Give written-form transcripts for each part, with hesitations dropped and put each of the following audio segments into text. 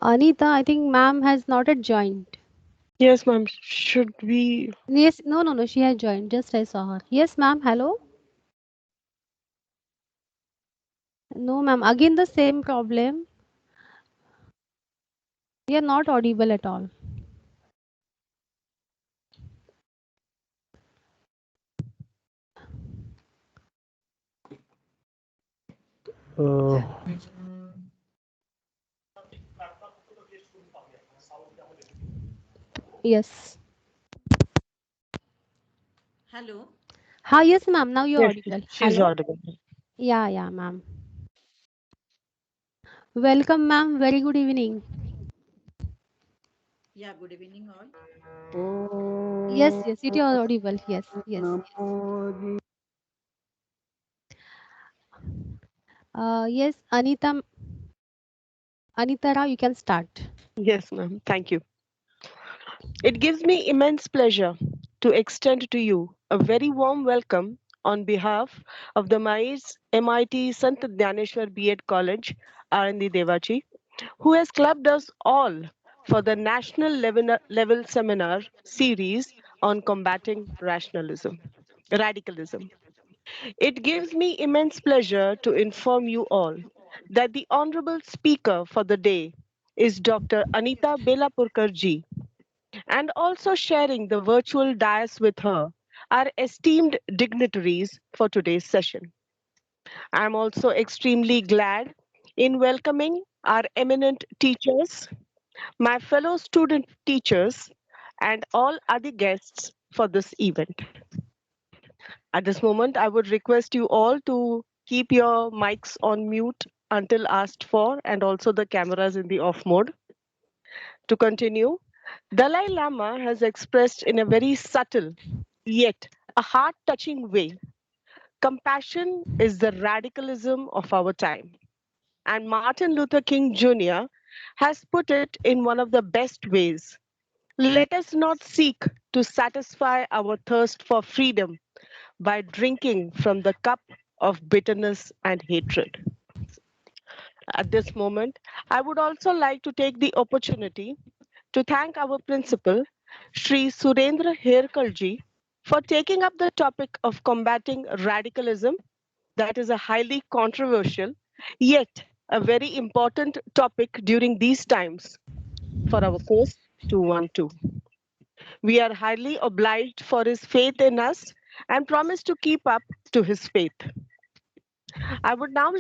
Anita, I think ma'am has not yet joined. Yes, ma'am. Should we? Yes, no, no, no, she has joined. Just I saw her. Yes, ma'am. Hello. No, ma'am. Again, the same problem. We are not audible at all. Uh, Yes. Hello. Hi, yes, ma'am. Now you're Yes, audible. she's Hello. audible. Yeah, yeah, ma'am. Welcome, ma'am. Very good evening. Yeah, good evening all. Yes, yes, it is audible. Yes, yes. Yes, Anita Rao, you can start. Yes, ma'am. Thank you. It gives me immense pleasure to extend to you a very warm welcome on behalf of the MAEER's MIT Sant Dnyaneshwar B.Ed College, Alandi Devachi, who has clubbed us all for the national level seminar series on combating radicalism. It gives me immense pleasure to inform you all that the honorable speaker for the day is Dr. Anita Belapurkar ji, and also sharing the virtual dais with her are esteemed dignitaries for today's session. I'm also extremely glad in welcoming our eminent teachers, my fellow student teachers, and all other guests for this event. At this moment, I would request you all to keep your mics on mute until asked for, and also the cameras in the off mode. To continue, Dalai Lama has expressed in a very subtle yet a heart touching way compassion is the radicalism of our time. And Martin Luther King Jr. has put it in one of the best ways. Let us not seek to satisfy our thirst for freedom by drinking from the cup of bitterness and hatred. At this moment, I would also like to take the opportunity to thank our principal, Sri Surendra Herkalji, for taking up the topic of combating radicalism. That is a highly controversial, yet a very important topic during these times for our course 212. We are highly obliged for his faith in us and promise to keep up to his faith. I would now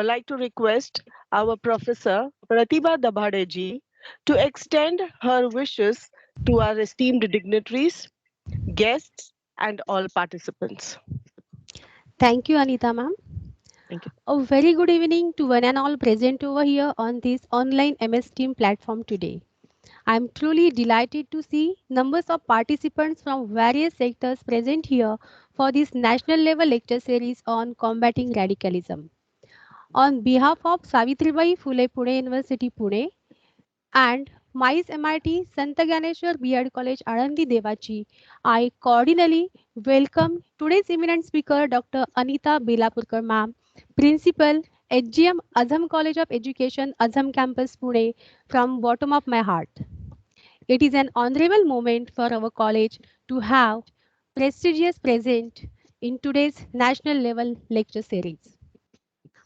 like to request our professor Pratibha Dabhadeji to extend her wishes to our esteemed dignitaries, guests, and all participants. Thank you, Anita, ma'am. Thank you. A very good evening to one and all present over here on this online MS Team platform today. I am truly delighted to see numbers of participants from various sectors present here for this national level lecture series on combating radicalism. On behalf of Savitribai Phule Pune University Pune and MICE MIT Dnyaneshwar B.Ed College Alandi Devachi, I cordially welcome today's eminent speaker Dr. Anita Belapurkar ma'am, Principal HGM Azam College of Education Azam Campus Pune from bottom of my heart. It is an honorable moment for our college to have prestigious present in today's national level lecture series.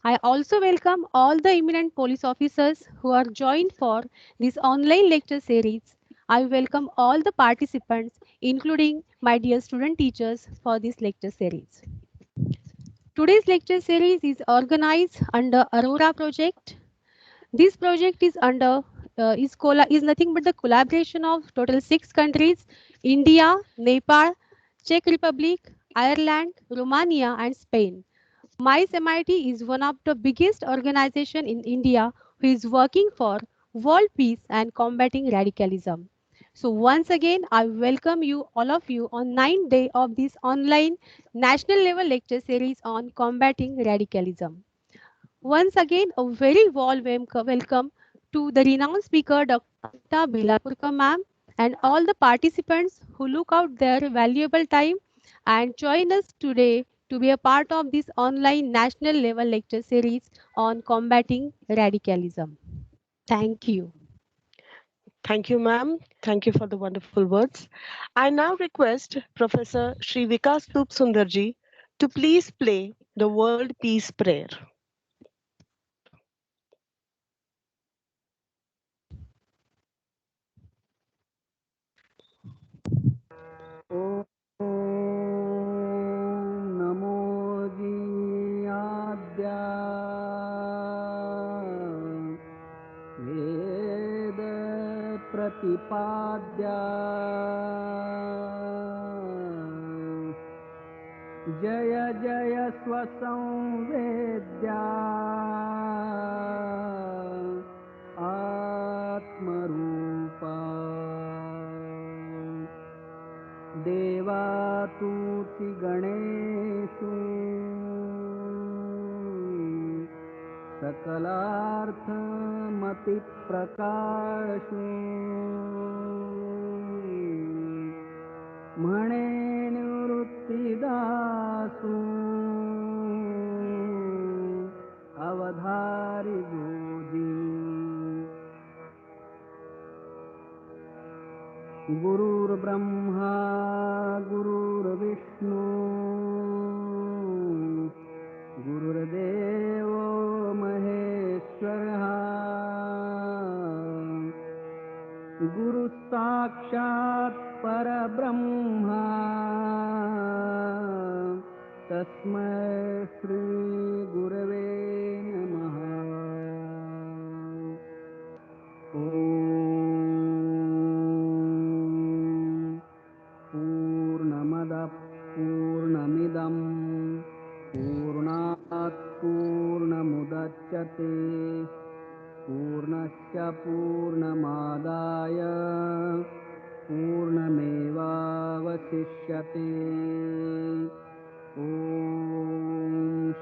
I also welcome all the eminent police officers who are joined for this online lecture series. I welcome all the participants, including my dear student teachers, for this lecture series. Today's lecture series is organized under Aurora project. This project is is nothing but the collaboration of total 6 countries: India, Nepal, Czech Republic, Ireland, Romania, and Spain. My MIT is one of the biggest organizations in India who is working for world peace and combating radicalism. So once again, I welcome you, all of you, on 9th day of this online national level lecture series on combating radicalism. Once again, a very warm welcome to the renowned speaker, Dr. Anita Belapurkar ma'am, and all the participants who look out their valuable time and join us today to be a part of this online national level lecture series on combating radicalism. Thank you. Thank you, ma'am. Thank you for the wonderful words. I now request Professor Sri Vikas Tup Sundarji to please play the World Peace Prayer. ॐ नमो जियाद्या वेद प्रतिपाद्या जय जय स्वसंवेद्या आत्मरूपा देवातुति गणेषु सकलार्थमतिप्रकाशु म्हणे निवृत्तिदासु अवधारि गोदी गुरुर्ब्रह्मा गुरुर्विष्णु गुरुर्देवो महेश्वरः गुरुसाक्षात् परब्रह्मा तस्मै श्रीगुरवे नमः ॐ पूर्णमदः पूर्णमिदं पूर्णात् पूर्णमुदच्यते पूर्णस्य पूर्णमादाय पूर्णमेवावशिष्यते ॐ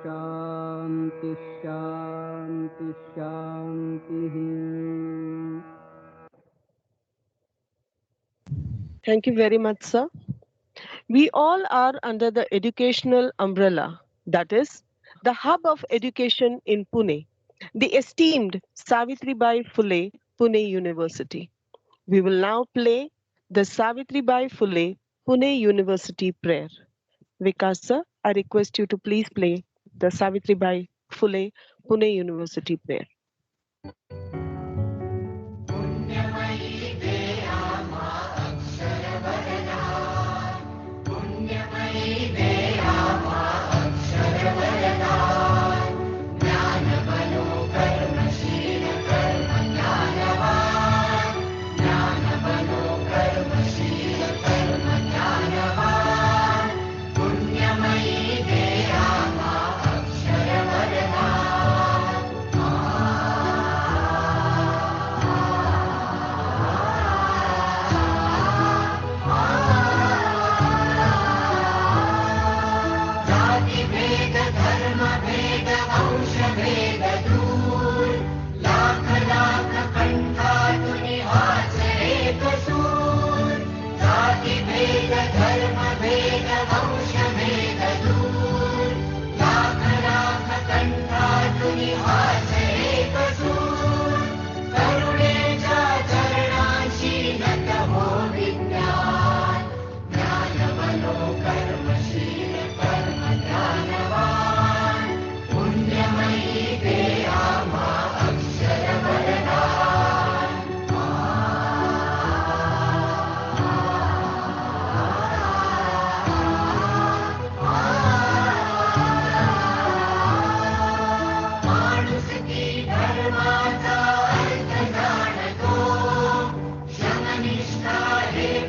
शान्ति शान्ति शान्तिः Thank you very much, sir. We all are under the educational umbrella, that is, the hub of education in Pune, the esteemed Savitribai Phule Pune University. We will now play the Savitribai Phule Pune University prayer. Vikas sir, I request you to please play the Savitribai Phule Pune University prayer.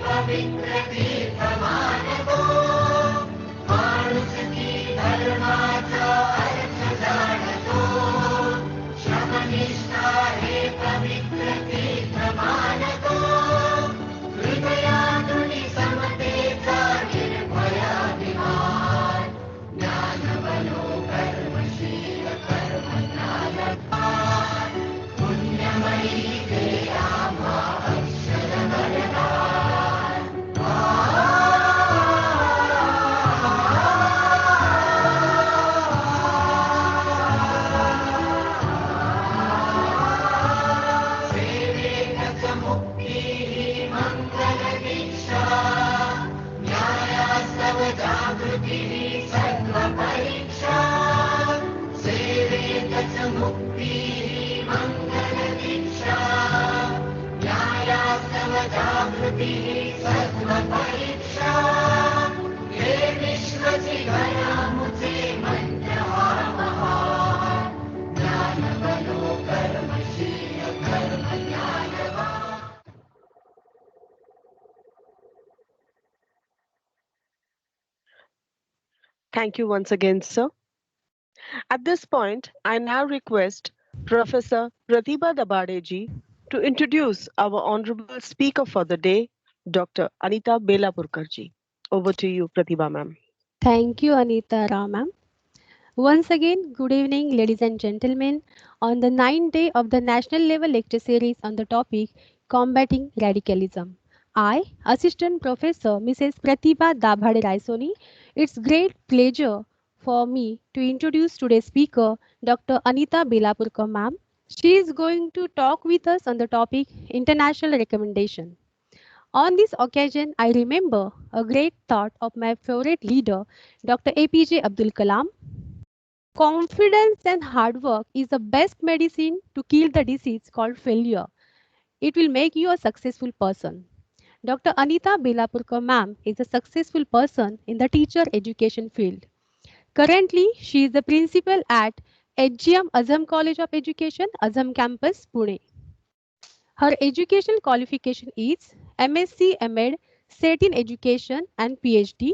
पवित्र तीर्थ मानको Thank you once again, sir. At this point, I now request Professor Pratibha Dabadeji to introduce our honorable speaker for the day, Dr. Anita Belapurkar. Over to you, Pratibha ma'am. Thank you, Anita Ramam. Once again, good evening, ladies and gentlemen. On the ninth day of the national level lecture series on the topic Combating Radicalism, I, Assistant Professor Mrs. Pratibha Dabhade Raisoni, it's great pleasure for me to introduce today's speaker, Dr. Anita Belapurkar ma'am. She is going to talk with us on the topic International Recommendation. On this occasion, I remember a great thought of my favorite leader, Dr. APJ Abdul Kalam. Confidence and hard work is the best medicine to kill the disease called failure. It will make you a successful person. Dr. Anita Belapurkar ma'am is a successful person in the teacher education field. Currently, she is the principal at HGM Azam College of Education, Azam Campus, Pune. Her educational qualification is MSc, MEd, SET in Education and PhD.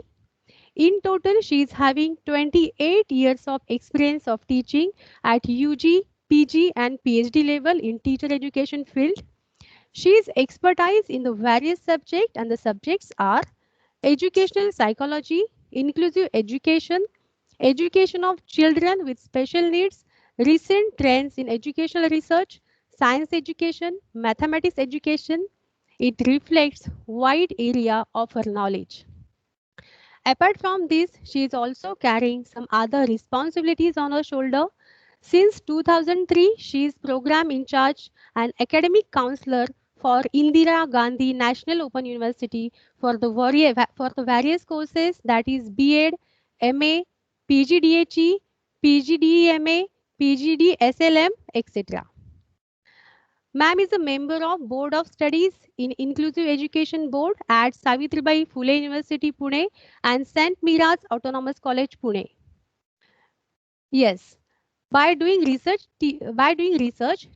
In total, she is having 28 years of experience of teaching at UG, PG and PhD level in teacher education field. She is expertise in the various subjects and the subjects are educational psychology, inclusive education, education of children with special needs, recent trends in educational research, science education, mathematics education. It reflects wide area of her knowledge. Apart from this, she is also carrying some other responsibilities on her shoulder. Since 2003, she is program in charge and academic counselor for Indira Gandhi National Open University for the various courses that is B.Ed, MA, PGDHE, PGDEMA, PGDSLM, etc. Ma'am is a member of Board of Studies in Inclusive Education Board at Savitribai Phule University, Pune and St. Mira's Autonomous College, Pune. Yes, by doing research,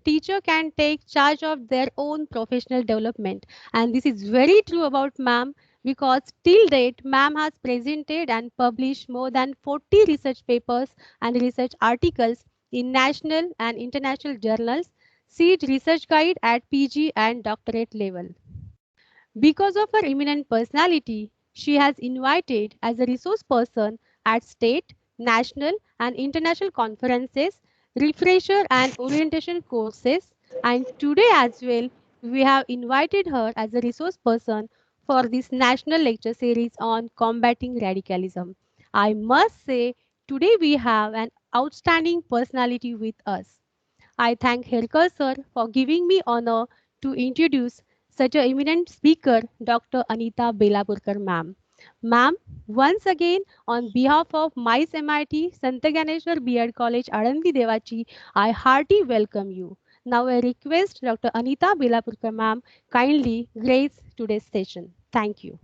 teacher can take charge of their own professional development, and this is very true about ma'am because till date ma'am has presented and published more than 40 research papers and research articles in national and international journals. See it research guide at PG and doctorate level. Because of her eminent personality, she has invited as a resource person at state, national, and international conferences, refresher and orientation courses, and today as well, we have invited her as a resource person for this national lecture series on combating radicalism. I must say, today we have an outstanding personality with us. I thank Herkar sir for giving me honor to introduce such a eminent speaker, Dr. Anita Belapurkar ma'am. Ma'am, once again, on behalf of MICE MIT, Dnyaneshwar B.Ed College, Alandi Devachi, I hearty welcome you. Now I request Dr. Anita Belapurkar ma'am kindly grace today's session. Thank you.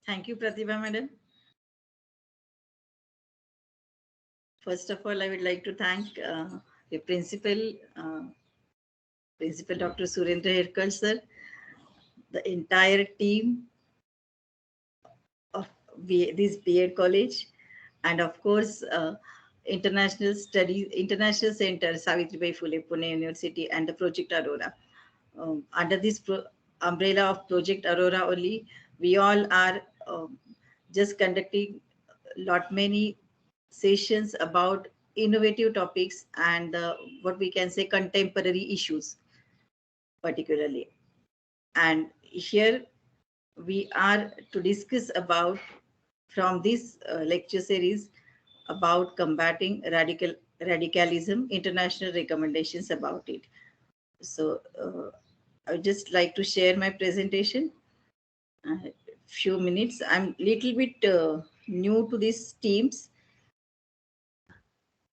Thank you, Pratibha madam. First of all, I would like to thank the Principal Dr. Surendra Hirkar sir, the entire team of this B.Ed college, and of course, International Center, Savitribai Phule, Pune University, and the Project Aurora. Under this umbrella of Project Aurora only, we all are just conducting lot many sessions about innovative topics and what we can say contemporary issues particularly. And here we are to discuss about from this lecture series about combating radicalism, international recommendations about it. So I would just like to share my presentation. few minutes. I'm little bit new to these teams.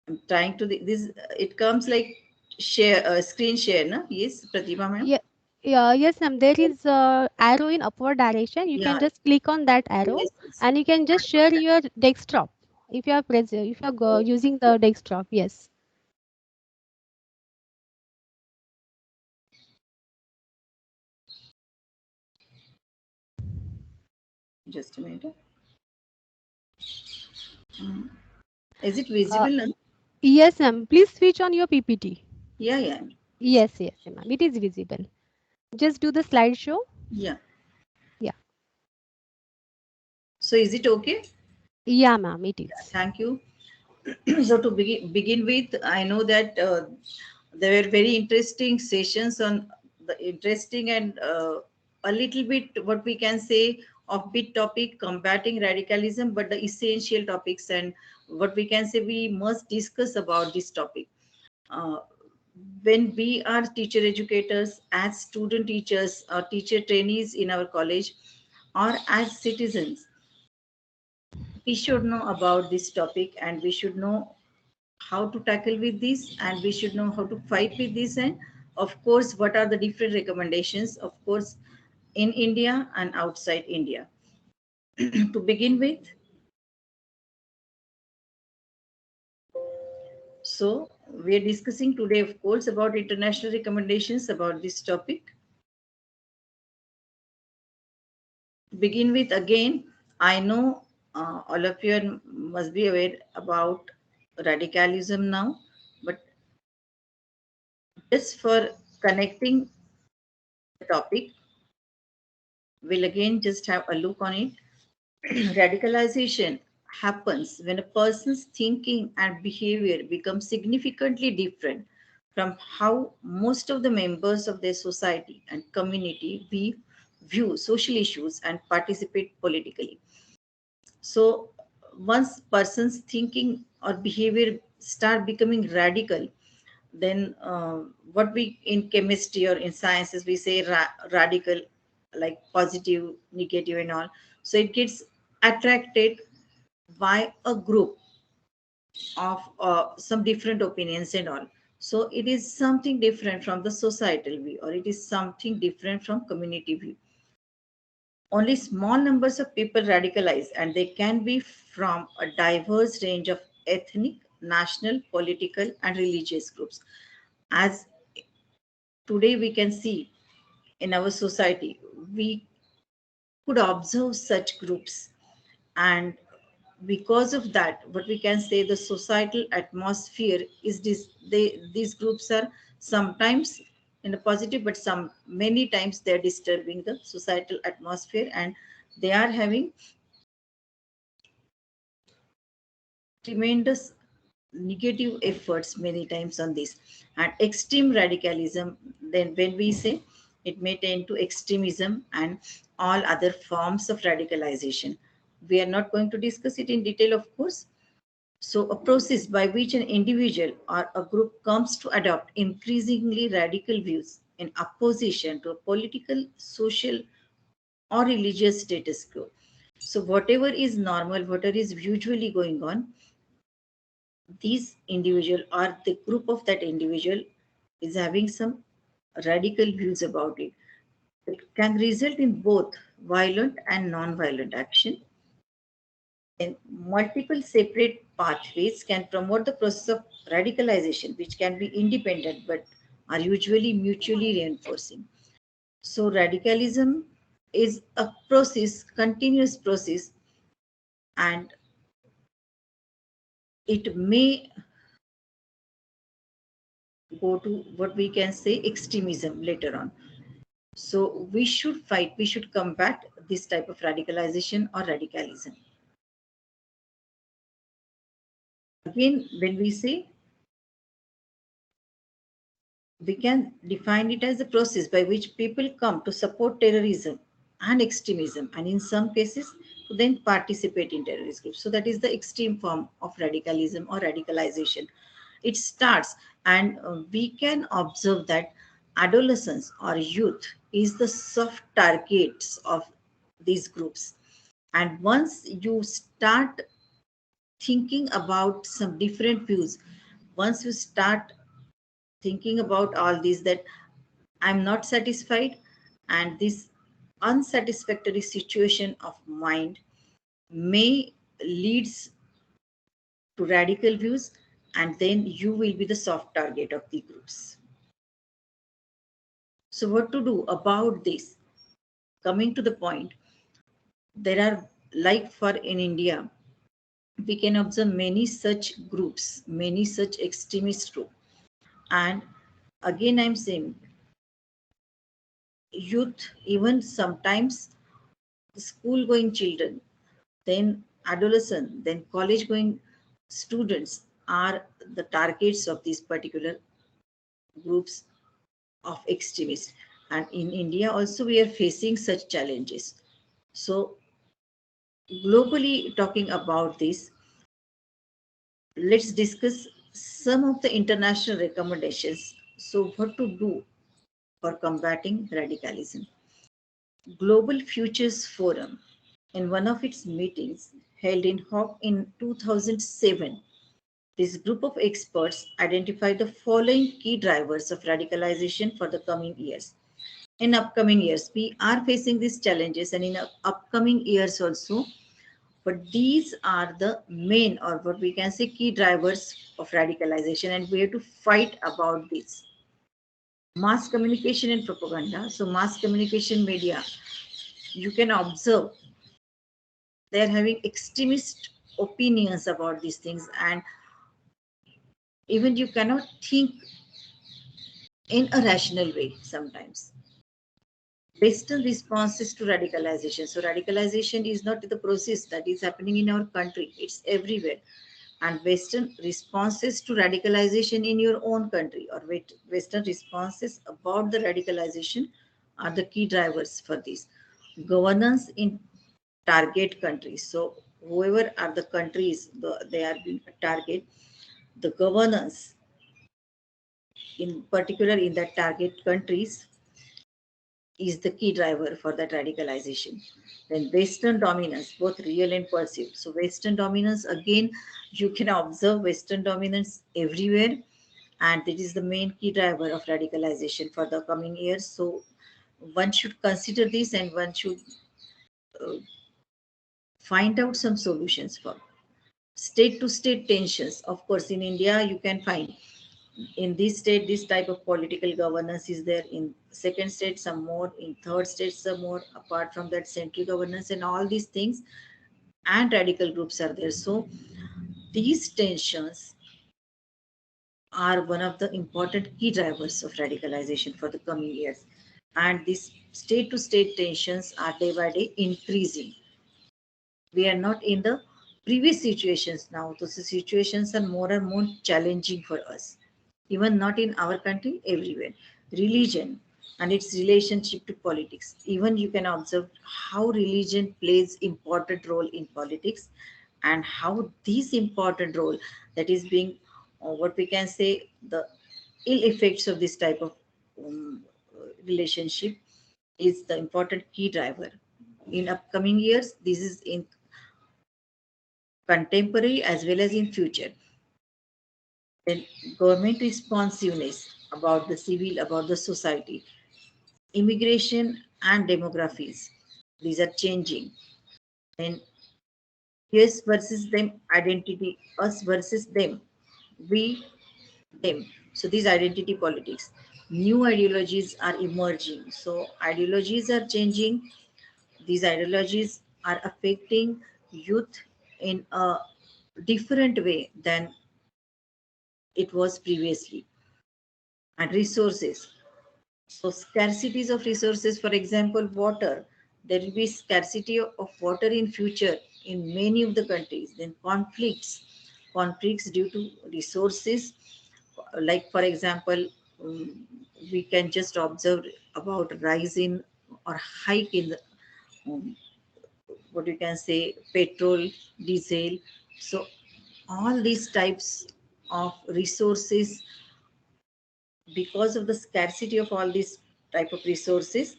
I'm trying to this. It comes like share screen share, no? Yes, Pratibha, ma'am. Yeah, yeah, yes, ma'am. There is a arrow in upward direction. You Yeah. can just click on that arrow, Yes. Yes. and you can just share your desktop if you are if you are using the desktop. Yes. Just a minute. Mm. Is it Uh, visible now? yes, ma'am. Please switch on your PPT. Yeah, yeah, Yes, yes, ma'am. It is visible. Just do the slideshow. yeah. Yeah. So is it okay? Yeah, ma'am. It is. Thank you. So to begin with, I know that there were very interesting sessions on the interesting and a little bit what we can say of bit topic combating radicalism, but the essential topics and what we can say we must discuss about this topic. Uh, when we are teacher educators, as student teachers or teacher trainees in our college, or as citizens, we should know about this topic and we should know how to tackle with this and we should know how to fight with this, and of course what are the different recommendations, of course, in India and outside India. To begin with, so we are discussing today of course about international recommendations about this topic. To begin with, again, I know all of you must be aware about radicalism now, but just for connecting the topic, we'll again just have a look on it. Radicalization happens when a person's thinking and behavior becomes significantly different from how most of the members of their society and community view social issues and participate politically. So once person's thinking or behavior start becoming radical, then what we in chemistry or in sciences we say radical, like positive, negative and all. So it gets attracted by a group of some different opinions and all. So it is something different from the societal view, or it is something different from community view. Only small numbers of people radicalize, and they can be from a diverse range of ethnic, national, political, and religious groups. As today we can see in our society, we could observe such groups, and because of that, what we can say the societal atmosphere is this. These groups are sometimes in a positive, but some many times they are disturbing the societal atmosphere, and they are having tremendous negative efforts many times on this. And extreme radicalism, then when we say, it may tend to extremism and all other forms of radicalization. We are not going to discuss it in detail, of course. So a process by which an individual or a group comes to adopt increasingly radical views in opposition to a political, social, or religious status quo. So whatever is normal, whatever is usually going on, these individual or the group of that individual is having some radical views about it. It can result in both violent and non-violent action. Then multiple separate pathways can promote the process of radicalization, which can be independent but are usually mutually reinforcing. So radicalism is a process, continuous process, and it may go to what we can say extremism later on. So we should fight, we should combat this type of radicalization or radicalism. Again, when we say, we can define it as a process by which people come to support terrorism and extremism, and in some cases, to then participate in terrorist groups. So that is the extreme form of radicalism or radicalization. It starts, and we can observe that adolescence or youth is the soft targets of these groups. And once you start thinking about some different views, once you start thinking about all these, that I'm not satisfied, and this unsatisfactory situation of mind may leads to radical views, and then you will be the soft target of the groups. So what to do about this? Coming to the point, there are, like for in India, we can observe many such groups, many such extremist groups. And again, I'm saying youth, even sometimes school going children, then adolescent, then college going students are the targets of these particular groups of extremists. And in India also, we are facing such challenges. So, globally talking about this, let's discuss some of the international recommendations. So, what to do for combating radicalism? Global Futures Forum, in one of its meetings held in Hague in 2007, this group of experts identified the following key drivers of radicalization for the coming years. In upcoming years, we are facing these challenges, and in upcoming years also, but these are the main, or what we can say, key drivers of radicalization, and we have to fight about this. Mass communication and propaganda. So, mass communication media, you can observe they are having extremist opinions about these things, and even you cannot think in a rational way sometimes. Western responses to radicalization. So, radicalization is not the process that is happening in our country, it's everywhere. And Western responses to radicalization in your own country, or Western responses about the radicalization, are the key drivers for this. Governance in target countries. So, whoever are the countries they are being a target, the governance in particular in that target countries is the key driver for that radicalization. Then Western dominance, both real and perceived. So Western dominance, again, you can observe Western dominance everywhere, and it is the main key driver of radicalization for the coming years. So one should consider this, and one should uh, find out some solutions for state to state tensions. Of course, in India, you can find in this state this type of political governance is there, in second state some more, in third state some more, apart from that central governance and all these things, and radical groups are there. So these tensions are one of the important key drivers of radicalization for the coming years, and these state to state tensions are day by day increasing. We are not in the previous situations now. Those situations are more and more challenging for us. Even not in our country, everywhere. Religion and its relationship to politics. Even you can observe how religion plays important role in politics, and how this important role that is being, what we can say, the ill effects of this type of um, relationship is the important key driver. In upcoming years, this is in contemporary as well as in future. Then government responsiveness about the civil, about the society, immigration and demographies. These are changing. Then us versus them identity, us versus them, we, them. So these identity politics. New ideologies are emerging. So ideologies are changing. These ideologies are affecting youth in a different way than it was previously. And resources. So scarcities of resources, for example, water. There will be scarcity of water in future in many of the countries. Then conflicts due to resources. Like for example, um, we can just observe about rise in or hike in the, um, what you can say, petrol, diesel. So all these types of resources, because of the scarcity of all these type of resources,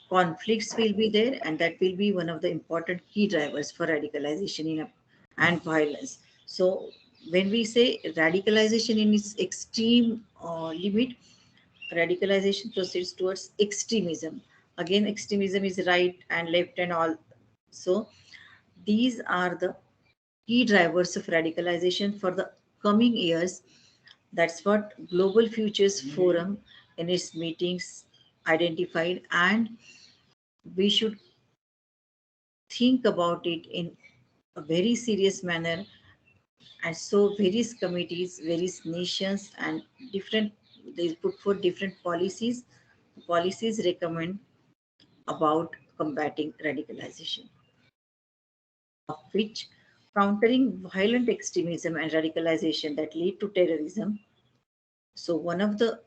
conflicts will be there, and that will be one of the important key drivers for radicalization and violence. So when we say radicalization in its extreme limit, radicalization proceeds towards extremism. Again, extremism is right and left and all. So these are the key drivers of radicalization for the coming years. That's what Global Futures Forum in its meetings identified, and we should think about it in a very serious manner. And so various committees, various nations, and different, they put forth different policies. Policies recommend about combating radicalization, of which countering violent extremism and radicalization that lead to terrorism. So one of the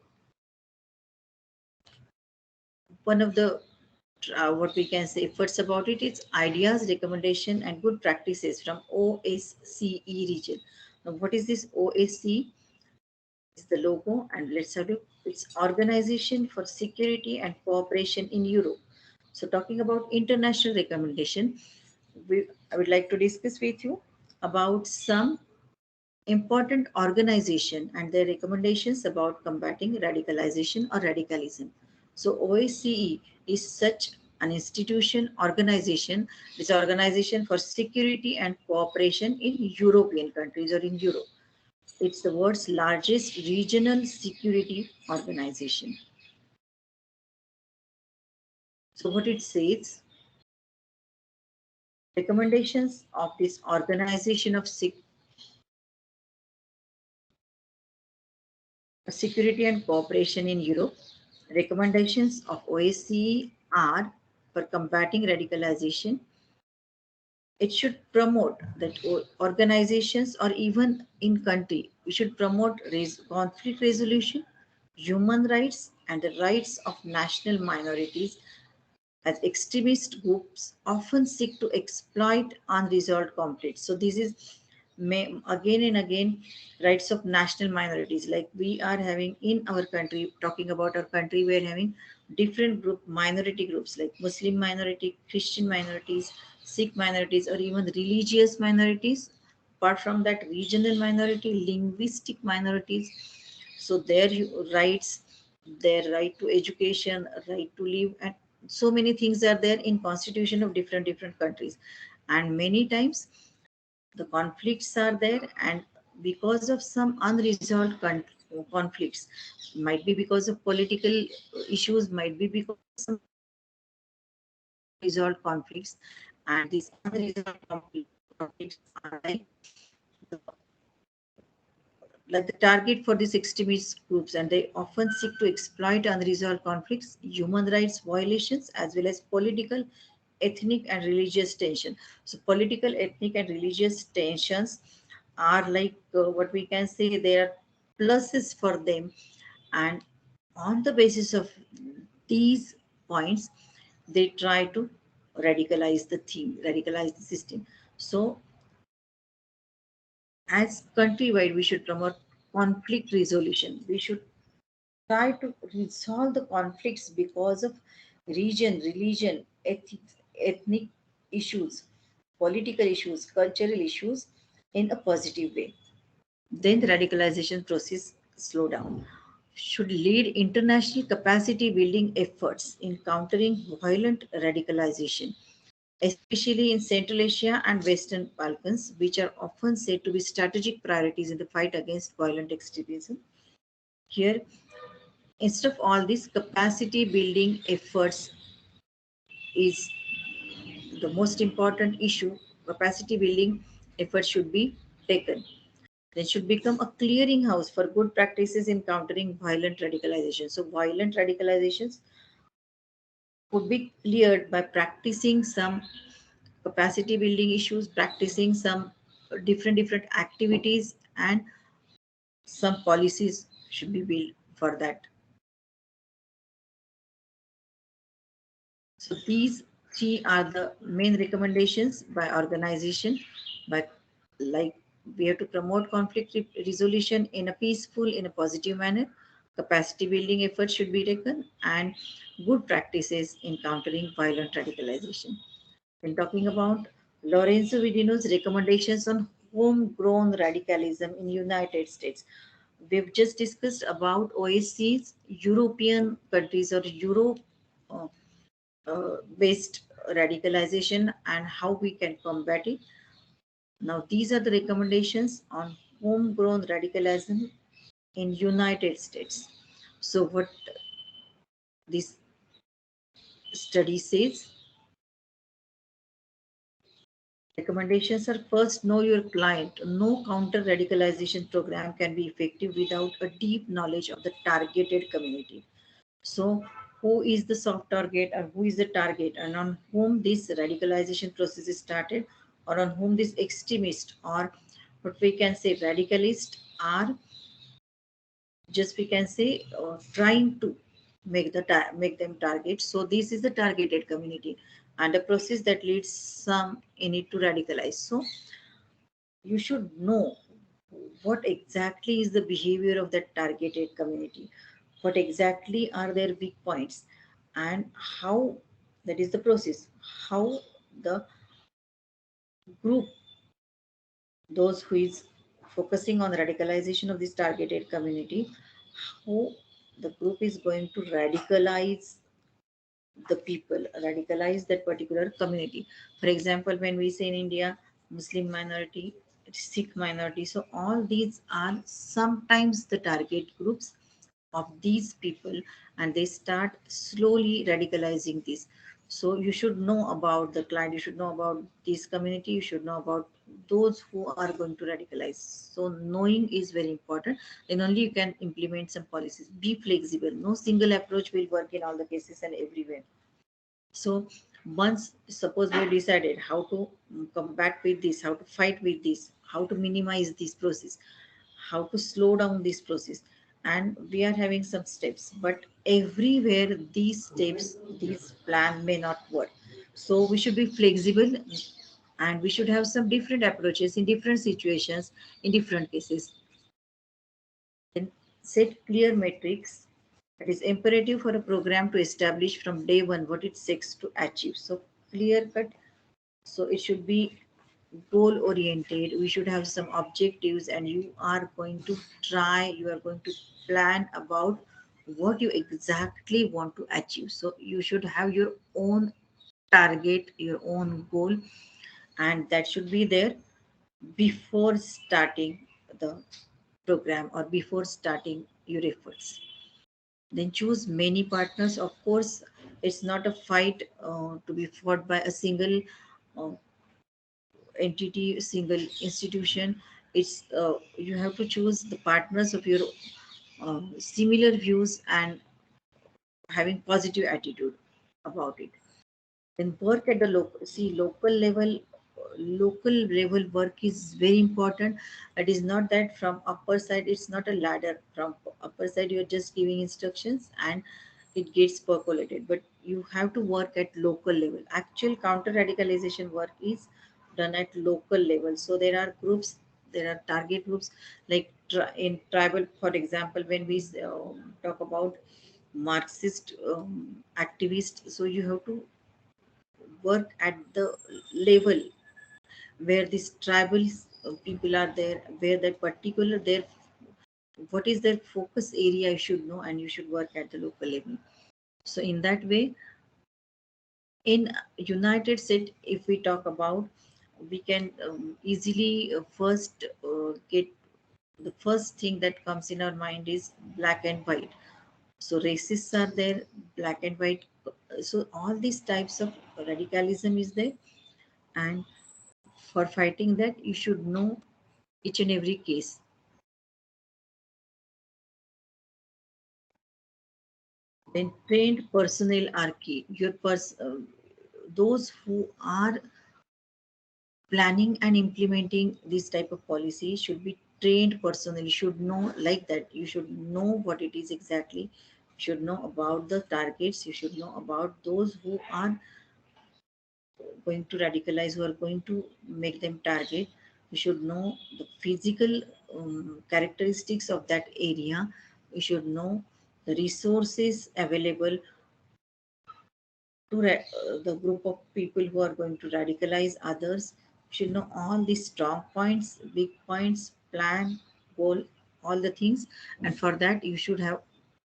what we can say efforts about it is ideas, recommendation, and good practices from OSCE region. Now, what is this OSCE? Is the logo, and let's have a look. It's Organization for Security and Cooperation in Europe. So, talking about international recommendation, I would like to discuss with you about some important organization and their recommendations about combating radicalization or radicalism. So OSCE is such an institution, organization, this organization for security and cooperation in European countries or in Europe. It's the world's largest regional security organization. So what it says, recommendations of this organization of security and cooperation in Europe. Recommendations of OSCE are for combating radicalization. It should promote that organizations or even in country, we should promote conflict resolution, human rights, and the rights of national minorities, as extremist groups often seek to exploit unresolved conflicts. So this is again and again rights of national minorities. Like we are having in our country, talking about our country, we are having different minority groups like Muslim minority, Christian minorities, Sikh minorities, or even religious minorities. Apart from that, regional minority, linguistic minorities. So their rights, their right to education, right to live, and so many things are there in constitution of different countries. And many times the conflicts are there, and because of some unresolved conflicts, might be because of political issues, might be because of some unresolved conflicts, and these unresolved conflicts are like the target for these extremist groups, and they often seek to exploit unresolved conflicts, human rights violations, as well as political, ethnic, and religious tension. So political, ethnic, and religious tensions are like what we can say, there are pluses for them, and on the basis of these points, they try to radicalize the theme, radicalize the system. So as countrywide, we should promote conflict resolution. We should try to resolve the conflicts because of region, religion, ethnic issues, political issues, cultural issues in a positive way. Then the radicalization process slow down. Should lead international capacity building efforts in countering violent radicalization, especially in Central Asia and Western Balkans, which are often said to be strategic priorities in the fight against violent extremism. Here, instead of all these capacity building efforts is the most important issue. Capacity building efforts should be taken. They should become a clearinghouse for good practices in countering violent radicalization. So violent radicalizations could be cleared by practicing some capacity building issues, practicing some different activities, and some policies should be built for that. So these three are the main recommendations by organization. But like we have to promote conflict resolution in a peaceful, in a positive manner. capacity building efforts should be taken, and good practices in countering violent radicalization. When talking about Lorenzo Vidino's recommendations on homegrown radicalism in United States, we've just discussed about OSCE's European countries or Europe uh, based radicalization and how we can combat it. Now, these are the recommendations on homegrown radicalism in United States. So, what this study says, recommendations are: first, know your client. No counter radicalization program can be effective without a deep knowledge of the targeted community. So, who is the soft target or who is the target, and on whom this radicalization process is started, or on whom this extremist or what we can say radicalist are just we can say trying to make them target. So this is the targeted community and a process that leads some in it to radicalize. So you should know what exactly is the behavior of that targeted community, what exactly are their weak points, and how, that is the process, how the group, those who is focusing on the radicalization of this targeted community, how the group is going to radicalize the people, radicalize that particular community. For example, when we say in India, Muslim minority, Sikh minority, so all these are sometimes the target groups of these people, and they start slowly radicalizing this. So you should know about the client, you should know about this community, you should know about those who are going to radicalize. So knowing is very important. Then only you can implement some policies. Be flexible. No single approach will work in all the cases and everywhere. So once suppose we decided how to combat with this, how to fight with this, how to minimize this process, how to slow down this process, and we are having some steps, but everywhere these steps, this plan may not work. So we should be flexible, and we should have some different approaches in different situations, in different cases. Then set clear metrics. It is imperative for a program to establish from day one what it seeks to achieve. So clear cut. So it should be goal oriented. We should have some objectives, and you are going to try, you are going to plan about what you exactly want to achieve. So you should have your own target, your own goal, and that should be there before starting the program or before starting your efforts. Then choose many partners. Of course, it's not a fight to be fought by a single uh, entity, single institution. It's you have to choose the partners of your similar views and having positive attitude about it. Then work at the local, see local level work is very important. It is not that from upper side, it's not a ladder. From upper side you're just giving instructions and it gets percolated, but you have to work at local level. Actual counter radicalization work is done at local level. So there are groups, there are target groups, like in tribal, for example, when we talk about Marxist activists. So you have to work at the level where these tribal people are there, where that particular their, what is their focus area you should know, and you should work at the local level. So in that way, in United States, if we talk about, we can easily first get, the first thing that comes in our mind is black and white. So racists are there, black and white. So all these types of radicalism is there, and for fighting that, you should know each and every case. Then trained personnel are key. Those who are planning and implementing this type of policy should be trained personnel. You should know like that. You should know what it is exactly. You should know about the targets. You should know about those who are going to radicalize, who are going to make them target. You should know the physical characteristics of that area. You should know the resources available to the group of people who are going to radicalize others. You should know all the strong points, weak points, plan, goal, all the things. And for that, you should have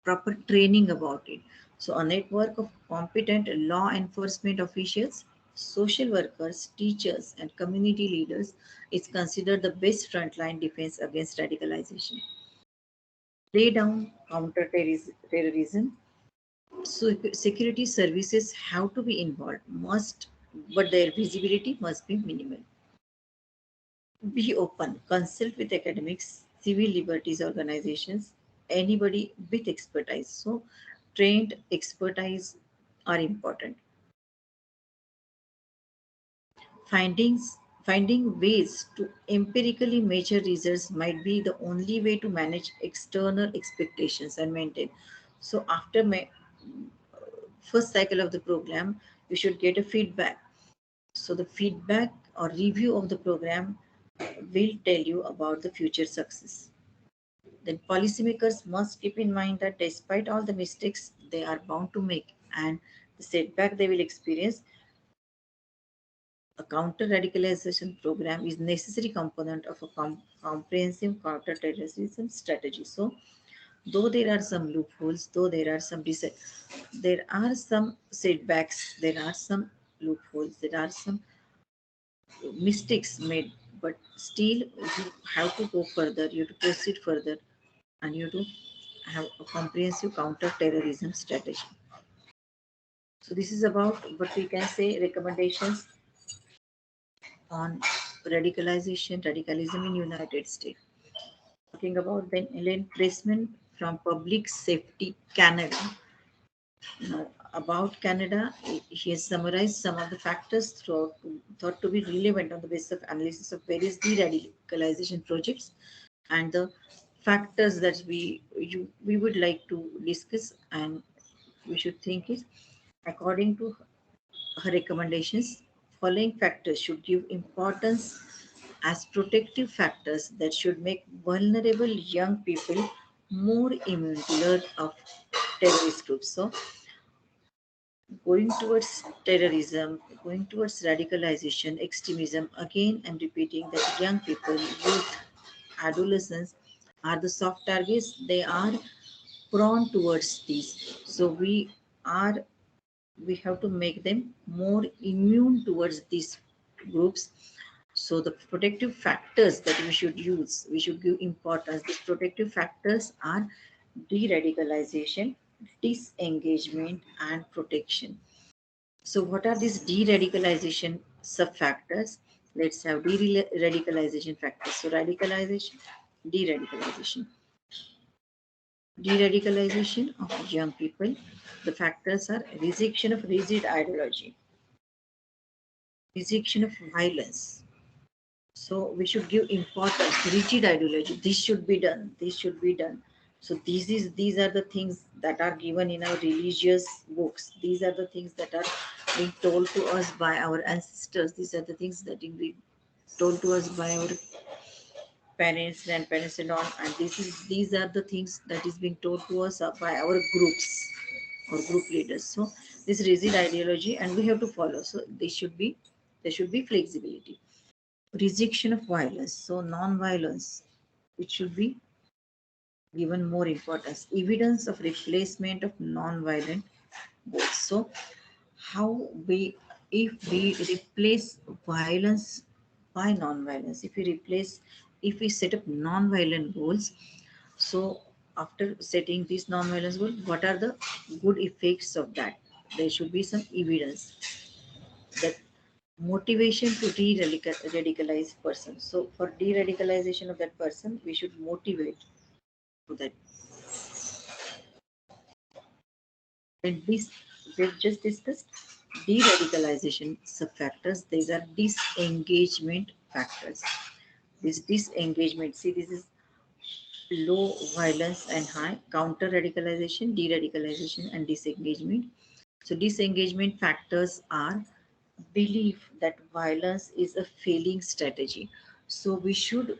proper training about it. So, a network of competent law enforcement officials, social workers, teachers, and community leaders is considered the best frontline defense against radicalization. Lay down counter-terrorism. So security services have to be involved, must, but their visibility must be minimal. Be open, consult with academics, civil liberties organizations, anybody with expertise. So trained expertise are important. Finding ways to empirically measure results might be the only way to manage external expectations and maintain. So after first cycle of the program, you should get a feedback. So the feedback or review of the program will tell you about the future success. Then policymakers must keep in mind that despite all the mistakes they are bound to make and the setback they will experience, a counter radicalization program is necessary component of a comprehensive counter terrorism strategy. So though there are some loopholes, though there are there are some setbacks, there are some loopholes, there are some mistakes made, but still you have to go further, you have to proceed further, and you have to have a comprehensive counter-terrorism strategy. So this is about what we can say recommendations on radicalism in United States. Talking about then Ellen Pressman from Public Safety Canada. Now, about Canada, he has summarized some of the factors thought to be relevant on the basis of analysis of various de-radicalization projects and the factors that we would like to discuss and we should think is according to her recommendations. Following factors should give importance as protective factors that should make vulnerable young people more immune to learn of terrorist groups. So going towards terrorism, going towards radicalization, extremism. Again, I'm repeating that young people, youth, adolescents are the soft targets. They are prone towards these. So are we have to make them more immune towards these groups. So the protective factors that we should use, we should give importance. These protective factors are de-radicalization, disengagement, and protection. So, what are these de-radicalization sub-factors? Let's have de-radicalization factors. So, radicalization, de-radicalization, de-radicalization of young people. The factors are rejection of rigid ideology, rejection of violence. So, we should give importance to rigid ideology. This should be done. This should be done. So, these are the things that are given in our religious books. These are the things that are being told to us by our ancestors. These are the things that are being told to us by our parents, grandparents, and all. And these are the things that is being told to us by our groups or group leaders. So this rigid ideology, and we have to follow. So there should be flexibility. Rejection of violence. So non-violence, it should be given more importance. Evidence of replacement of non-violent goals. So how we if we replace violence by non-violence, if we set up non-violent goals, so after setting these non-violence goals, what are the good effects of that? There should be some evidence that motivation to de-radicalize person. So for de-radicalization of that person, we should motivate to that. And this we've just discussed de-radicalization sub-factors. These are disengagement factors. This disengagement, see, this is low violence and high counter radicalization, de-radicalization, and disengagement. So disengagement factors are belief that violence is a failing strategy. So we should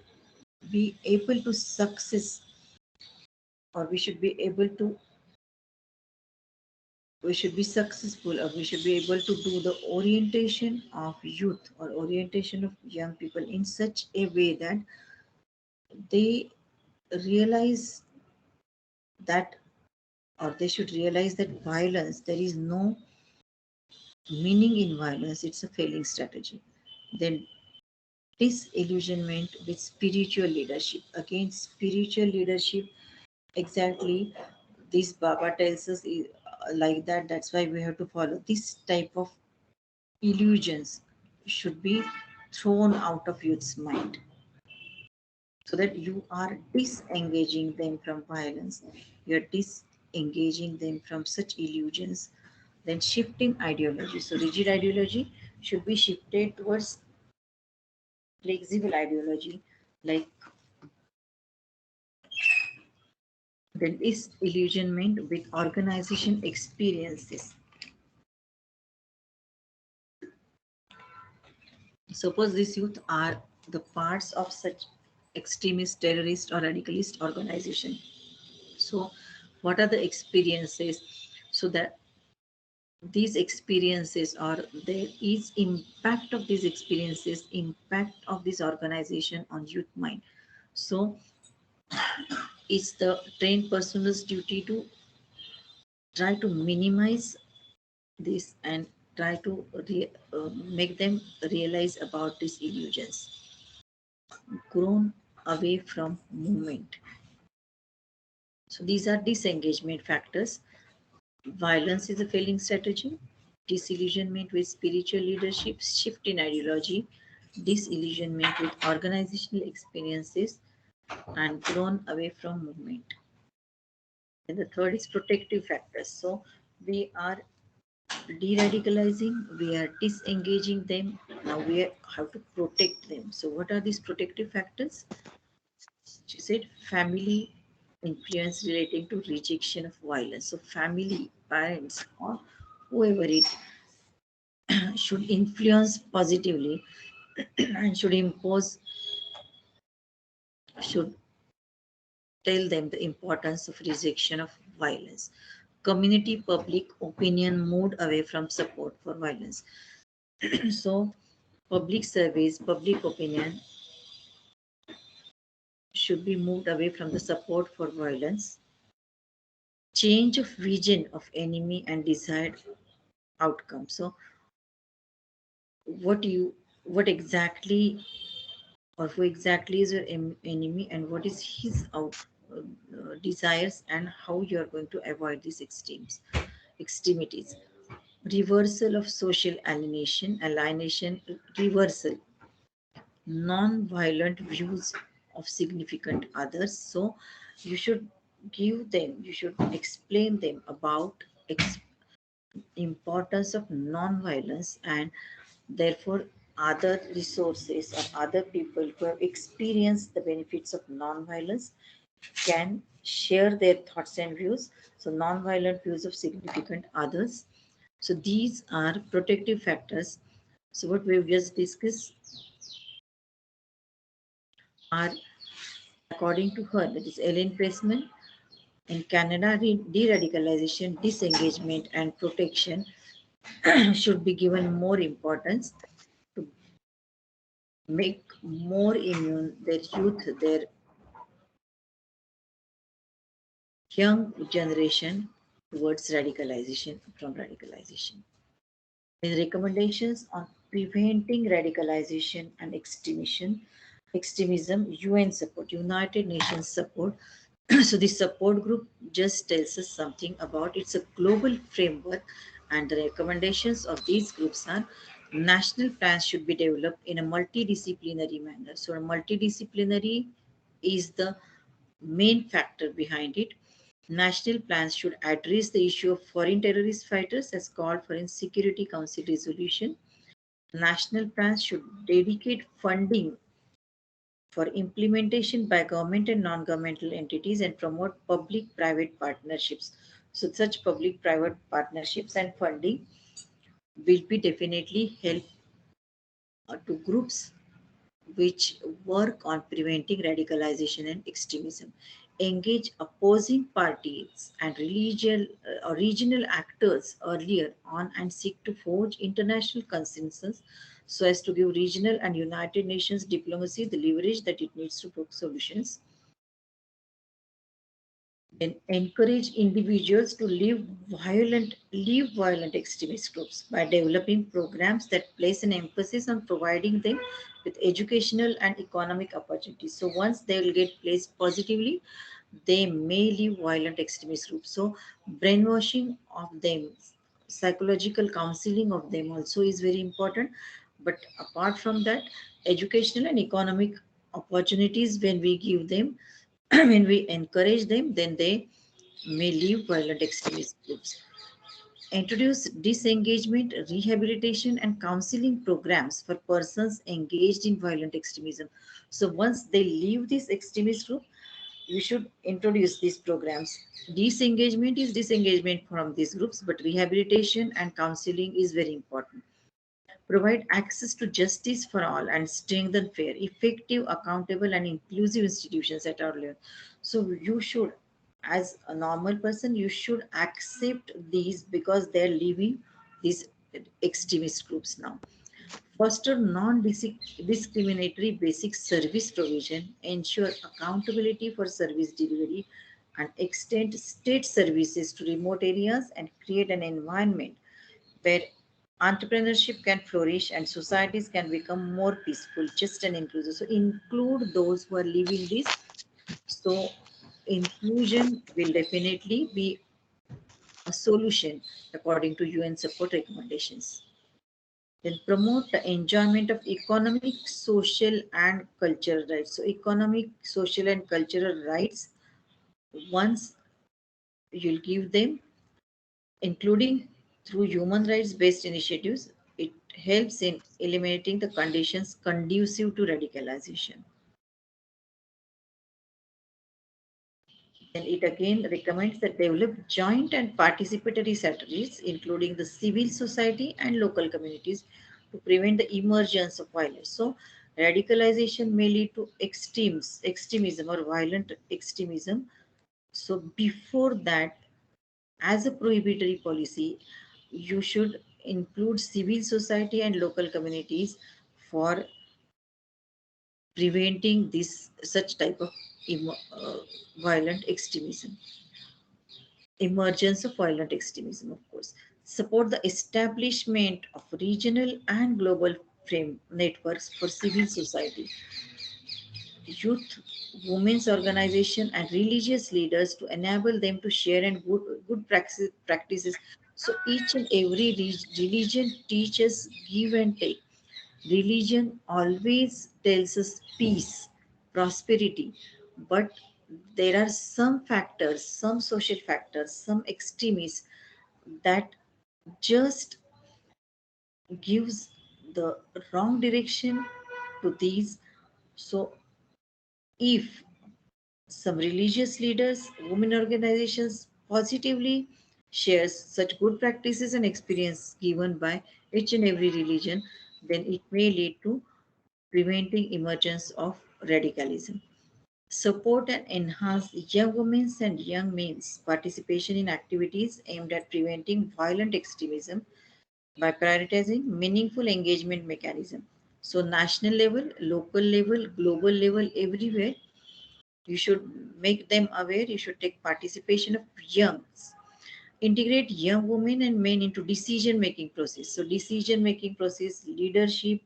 be able to success or we should be successful, or we should be able to do the orientation of youth or orientation of young people in such a way that they realize that, or they should realize that violence, there is no meaning in violence, it's a failing strategy. Then disillusionment with spiritual leadership. Again, spiritual leadership, exactly this Baba tells us is like that. That's why we have to follow this type of illusions should be thrown out of youth's mind, so that you are disengaging them from violence, you're disengaging them from such illusions. Then shifting ideology, so rigid ideology should be shifted towards flexible ideology, like then disillusionment with organization experiences. Suppose these youth are the parts of such extremist, terrorist, or radicalist organization. So, what are the experiences? So that these experiences, or there is impact of these experiences, impact of this organization on youth mind. So, it's the trained person's duty to try to minimize this and try to make them realize about these illusions. Grown away from movement. So these are disengagement factors. Violence is a failing strategy. Disillusionment with spiritual leadership, shift in ideology, disillusionment with organizational experiences, and grown away from movement. And the third is protective factors. So we are de-radicalizing, we are disengaging them. Now we have to protect them. So what are these protective factors? She said family influence relating to rejection of violence. So family, parents, or whoever it should influence positively and should tell them the importance of rejection of violence. Community public opinion moved away from support for violence. So public surveys, public opinion should be moved away from the support for violence. Change of vision of enemy and desired outcome. So what you what exactly, or who exactly is your enemy, and what is his desires, and how you are going to avoid these extremities. Reversal of social alienation, reversal non-violent views of significant others. So you should explain them about importance of non-violence, and therefore other resources or other people who have experienced the benefits of non-violence can share their thoughts and views. So non-violent views of significant others. So these are protective factors. So what we've just discussed are, according to her, that is Ellen Pressman, in Canada, de-radicalization, disengagement, and protection should be given more importance to make more immune their youth, their young generation towards radicalization, from radicalization. With recommendations on preventing radicalization and extremism, UN support, United Nations support. So the support group just tells us something about, it's a global framework, and the recommendations of these groups are national plans should be developed in a multidisciplinary manner. So a multidisciplinary is the main factor behind it. National plans should address the issue of foreign terrorist fighters as called for in Security Council resolution. National plans should dedicate funding for implementation by government and non-governmental entities and promote public-private partnerships. So such public-private partnerships and funding will be definitely help to groups which work on preventing radicalization and extremism. engage opposing parties and religious or regional actors earlier on and seek to forge international consensus so as to give regional and United Nations diplomacy the leverage that it needs to broker solutions and encourage individuals to leave violent extremist groups by developing programs that place an emphasis on providing them with educational and economic opportunities. So once they will get placed positively, they may leave violent extremist groups. So brainwashing of them, psychological counseling of them also is very important. But apart from that, educational and economic opportunities when we give them, when we encourage them, then they may leave violent extremist groups. Introduce disengagement, rehabilitation, and counseling programs for persons engaged in violent extremism. So once they leave this extremist group, you should introduce these programs. Disengagement is disengagement from these groups, but rehabilitation and counseling is very important. Provide access to justice for all and strengthen fair, effective, accountable, and inclusive institutions at our level. So you should, as a normal person, you should accept these because they're leaving these extremist groups now. Foster non-discriminatory basic service provision, ensure accountability for service delivery, and extend state services to remote areas and create an environment where entrepreneurship can flourish and societies can become more peaceful, just and inclusive. So include those who are living this. So inclusion will definitely be a solution according to UN support recommendations. Then promote the enjoyment of economic, social, and cultural rights. So economic, social, and cultural rights, once you'll give them, including through human rights based initiatives, it helps in eliminating the conditions conducive to radicalization. Then it again recommends that develop joint and participatory strategies, including the civil society and local communities, to prevent the emergence of violence. So, radicalization may lead to extremism or violent extremism. So, before that, as a prohibitory policy, you should include civil society and local communities for preventing this such type of violent extremism, emergence of violent extremism, of course. Support the establishment of regional and global frame networks for civil society, youth, women's organization, and religious leaders to enable them to share and good practices. So each and every religion teaches give and take. Religion always tells us peace, prosperity, but there are some factors, some social factors, some extremists that just gives the wrong direction to these. So if some religious leaders, women organizations positively shares such good practices and experience given by each and every religion, then it may lead to preventing emergence of radicalism. Support and enhance young women's and young men's participation in activities aimed at preventing violent extremism by prioritizing meaningful engagement mechanism. So national level, local level, global level, everywhere, you should make them aware, you should take participation of youngs. Integrate young women and men into decision making process. So decision making process, leadership,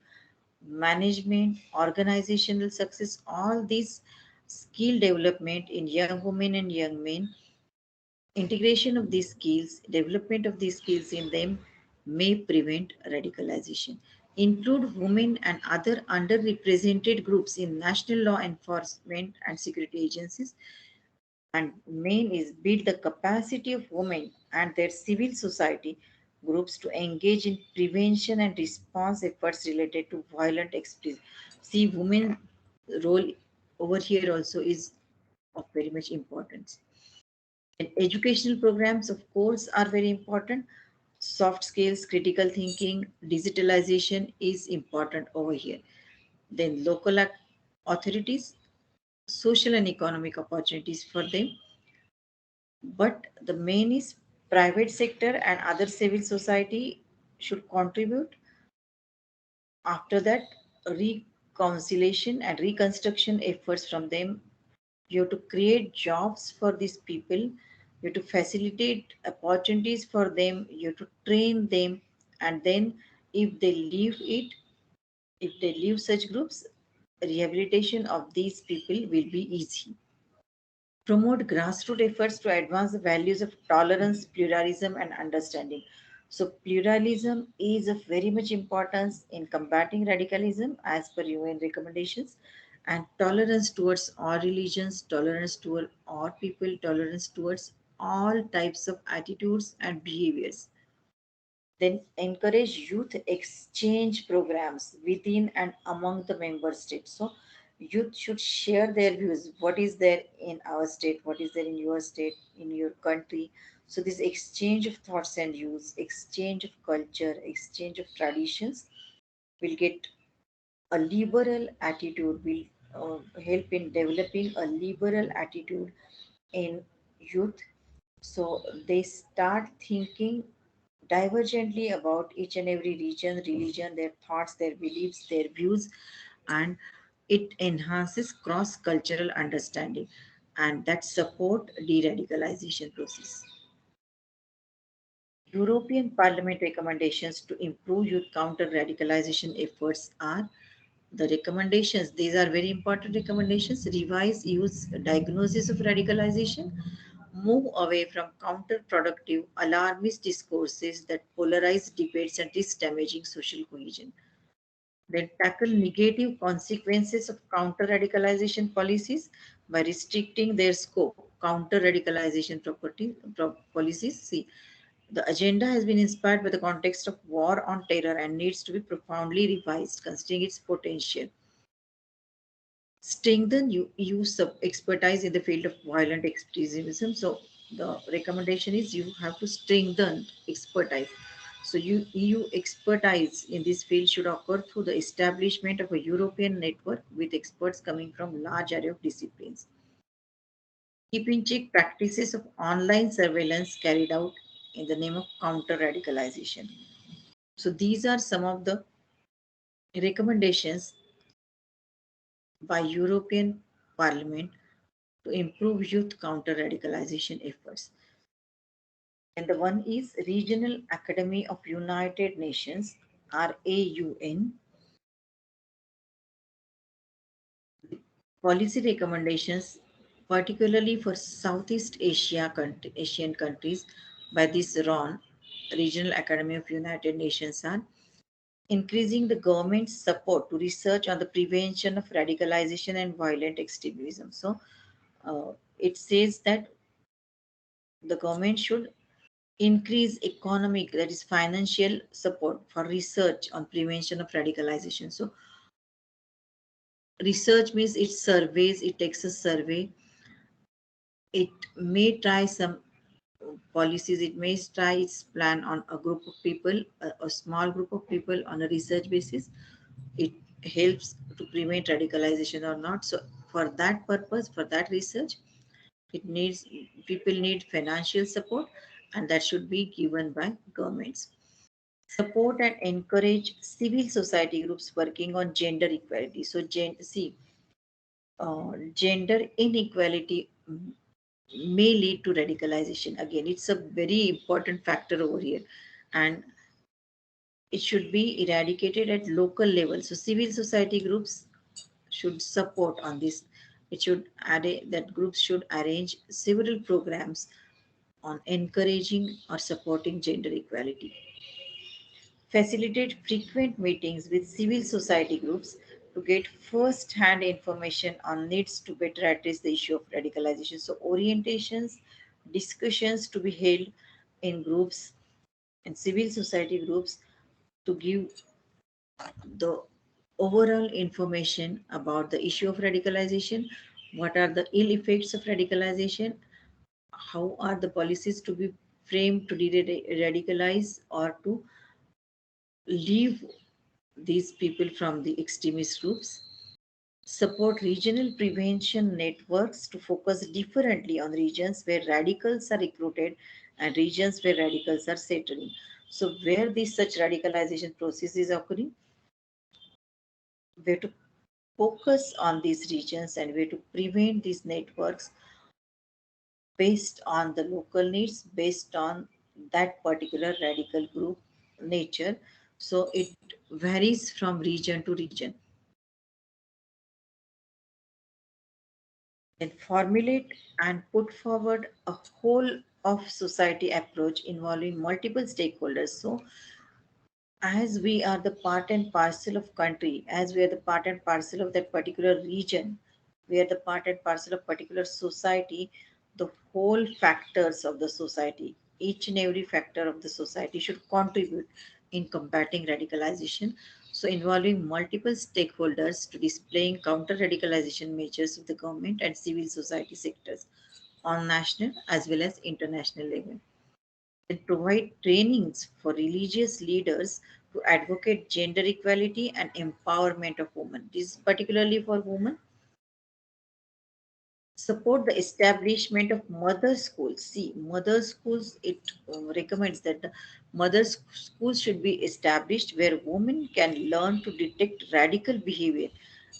management, organizational success, all these skill development in young women and young men, integration of these skills, development of these skills in them may prevent radicalization. Include women and other underrepresented groups in national law enforcement and security agencies. And main is build the capacity of women and their civil society groups to engage in prevention and response efforts related to violent extremism. See, women role over here also is of very much importance. And educational programs, of course, are very important. Soft skills, critical thinking, digitalization is important over here. Then local authorities social and economic opportunities for them. But the main is private sector and other civil society should contribute. After that, reconciliation and reconstruction efforts from them. You have to create jobs for these people. You have to facilitate opportunities for them. You have to train them. And then if they leave it, if they leave such groups, rehabilitation of these people will be easy. Promote grassroots efforts to advance the values of tolerance, pluralism, and understanding. So, pluralism is of very much importance in combating radicalism as per UN recommendations, and tolerance towards all religions, tolerance toward all people, tolerance towards all types of attitudes and behaviors. Then encourage youth exchange programs within and among the member states. So youth should share their views. What is there in our state? What is there in your state, in your country? So this exchange of thoughts and views, exchange of culture, exchange of traditions will get a liberal attitude, will help in developing a liberal attitude in youth. So they start thinking divergently about each and every region, religion, their thoughts, their beliefs, their views, and it enhances cross-cultural understanding, and that support de-radicalization process. European Parliament recommendations to improve youth counter-radicalization efforts are the recommendations. These are very important recommendations. Revise use diagnosis of radicalization, move away from counterproductive, alarmist discourses that polarize debates and risk damaging social cohesion. Then tackle negative consequences of counter radicalization policies by restricting their scope. Counter radicalization policies. See, the agenda has been inspired by the context of war on terror and needs to be profoundly revised, considering its potential. Strengthen use of expertise in the field of violent extremism. So the recommendation is you have to strengthen expertise. So EU expertise in this field should occur through the establishment of a European network with experts coming from large array of disciplines. Keep in check practices of online surveillance carried out in the name of counter radicalization. So these are some of the recommendations by European Parliament to improve youth counter radicalization efforts. And the one is Regional Academy of United Nations, RAUN, policy recommendations, particularly for Southeast Asian countries, by this RON, Regional Academy of United Nations, are increasing the government's support to research on the prevention of radicalization and violent extremism. So it says that the government should increase economic, that is financial support for research on prevention of radicalization. So research means it surveys, it takes a survey, it may try some policies, it may try its plan on a group of people, a small group of people on a research basis. It helps to prevent radicalization or not. So for that purpose, for that research, it needs, people need financial support, and that should be given by governments. Support and encourage civil society groups working on gender equality. So, gender inequality may lead to radicalization. Again, it's a very important factor over here, and it should be eradicated at local level. So, civil society groups should support on this. It should that groups should arrange several programs on encouraging or supporting gender equality. Facilitate frequent meetings with civil society groups to get first hand information on needs to better address the issue of radicalization. So, orientations, discussions to be held in groups and civil society groups to give the overall information about the issue of radicalization, what are the ill effects of radicalization, how are the policies to be framed to radicalize or to leave these people from the extremist groups. support regional prevention networks to focus differently on regions where radicals are recruited and regions where radicals are settling. So, where this such radicalization process is occurring, where to focus on these regions and where to prevent these networks based on the local needs, based on that particular radical group nature. So, it varies from region to region. Then formulate and put forward a whole of society approach involving multiple stakeholders. So as we are the part and parcel of country, as we are the part and parcel of that particular region, we are the part and parcel of particular society, the whole factors of the society, each and every factor of the society should contribute in combating radicalization. So involving multiple stakeholders to displaying counter radicalization measures of the government and civil society sectors on national as well as international level, and provide trainings for religious leaders to advocate gender equality and empowerment of women. This is particularly for women. Support the establishment of mother schools. See, mother schools, it recommends that the schools should be established where women can learn to detect radical behavior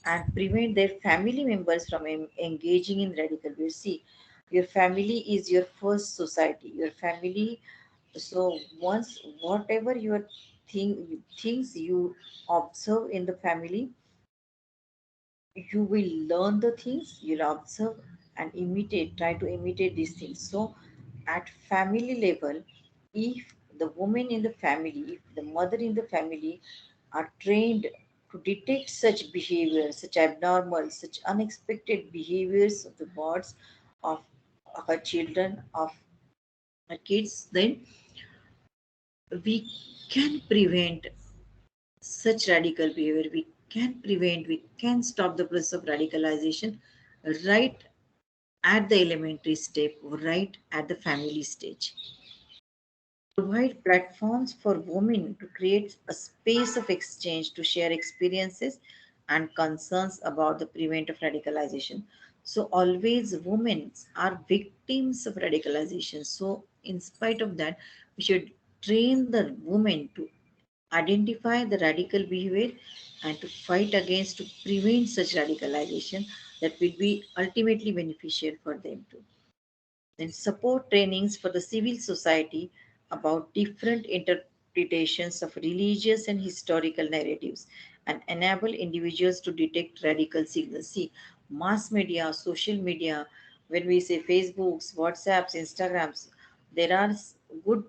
and prevent their family members from engaging in radical behavior. See, your family is your first society. Your family, so once whatever your things you observe in the family, you will learn the things you'll observe and imitate, try to imitate these things. So at family level, if the woman in the family, if the mother in the family are trained to detect such behavior, such abnormal, such unexpected behaviors of the gods of her children, of her kids, then we can prevent such radical behavior. We can prevent, we can stop the process of radicalization right at the elementary step, right at the family stage. Provide platforms for women to create a space of exchange to share experiences and concerns about the prevent of radicalization. So always women are victims of radicalization. So in spite of that, we should train the women to identify the radical behavior and to fight against to prevent such radicalization that will be ultimately beneficial for them too. Then support trainings for the civil society about different interpretations of religious and historical narratives and enable individuals to detect radical signals. See, mass media, social media, when we say Facebooks, WhatsApps, Instagrams, there are good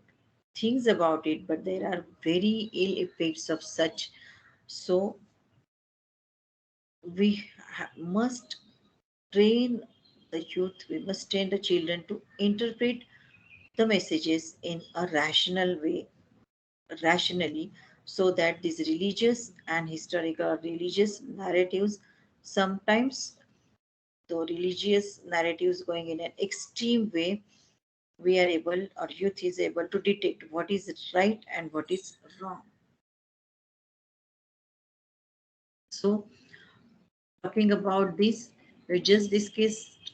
things about it, but there are very ill effects of such. So we must train the youth, we must train the children to interpret the messages in a rational way, rationally, so that these religious and historical religious narratives, sometimes the religious narratives going in an extreme way, we are able, or youth is able to detect what is right and what is wrong. So talking about this, we just discussed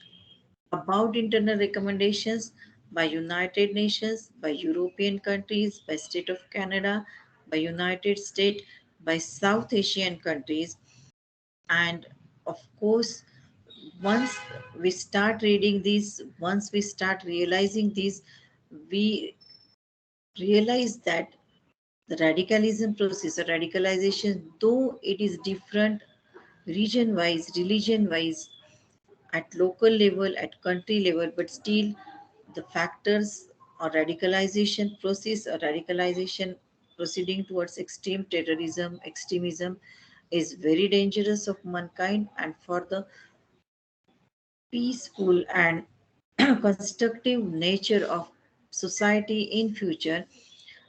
about internal recommendations by United Nations, by European countries, by State of Canada, by United States, by South Asian countries. And of course, once we start reading these, once we start realizing these, we realize that the radicalism process or radicalization, though it is different region wise, religion wise, at local level, at country level, but still the factors or radicalization process or radicalization proceeding towards extreme terrorism, extremism is very dangerous of mankind, and for the peaceful and constructive nature of society in future,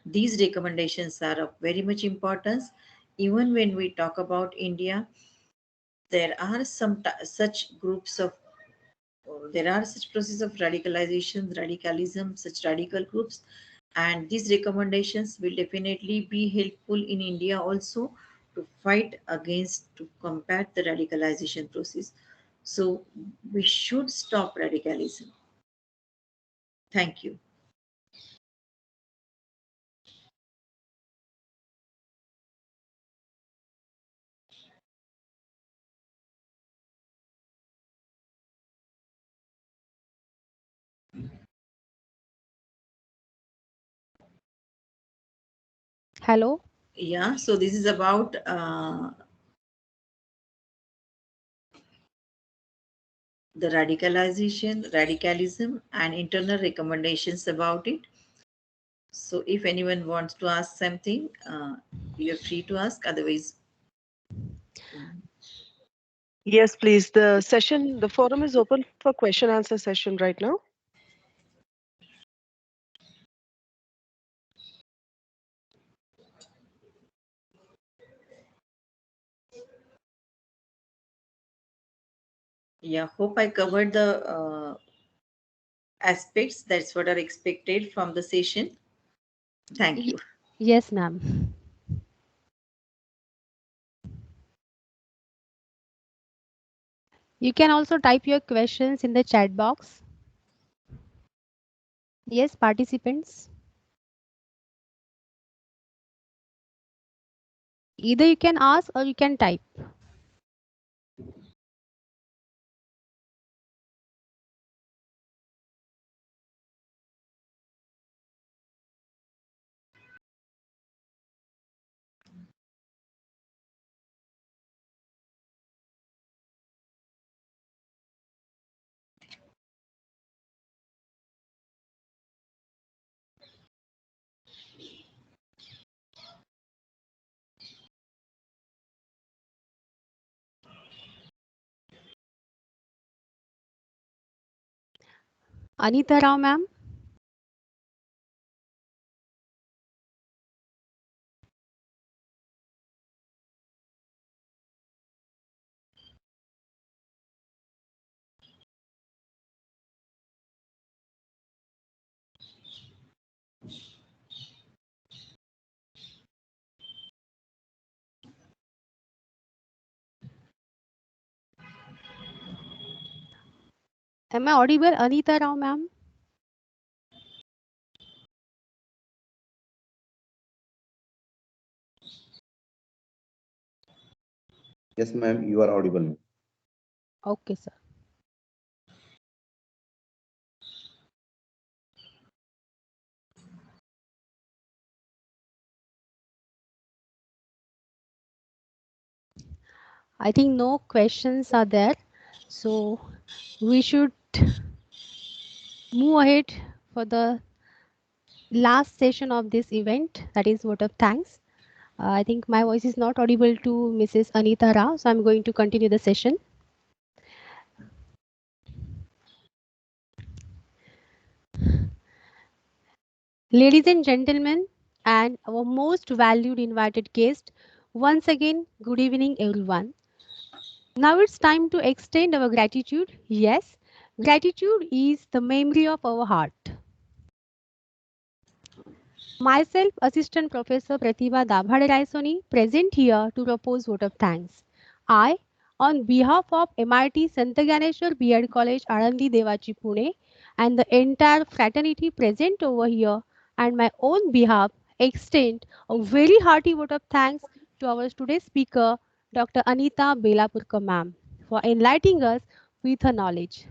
these recommendations are of very much importance. Even when we talk about India, there are such groups of there are such process of radicalization, radicalism, such radical groups, and these recommendations will definitely be helpful in India also to fight against, to combat the radicalization process. So we should stop radicalism. Thank you. Hello. Yeah, so this is about the radicalism, and internal recommendations about it. So if anyone wants to ask something, you're free to ask. Otherwise, Yes, please. The forum is open for question answer session right now. yeah, hope I covered the aspects that's what are expected from the session. Thank Y- you. yes, ma'am. You can also type your questions in the chat box. Yes, participants. Either you can ask or you can type. Anita Rao, ma'am. Am I audible, Anita Rao, ma'am? Yes, ma'am, you are audible. Okay, sir. I think no questions are there. So we should move ahead for the last session of this event, that is vote of thanks. I think my voice is not audible to Mrs. Anita Rao, so I'm going to continue the session. Ladies and gentlemen, and our most valued invited guest, once again, good evening, everyone. Now it's time to extend our gratitude. Yes, gratitude is the memory of our heart. Myself, Assistant Professor Pratibha Dabhade Raisoni, present here to propose vote of thanks. I, on behalf of MIT Sant Dnyaneshwar B.Ed College, Alandi, Devachi, Pune, and the entire fraternity present over here, and my own behalf, extend a very hearty vote of thanks to our today's speaker, Dr. Anita Belapurkar ma'am, for enlightening us with her knowledge.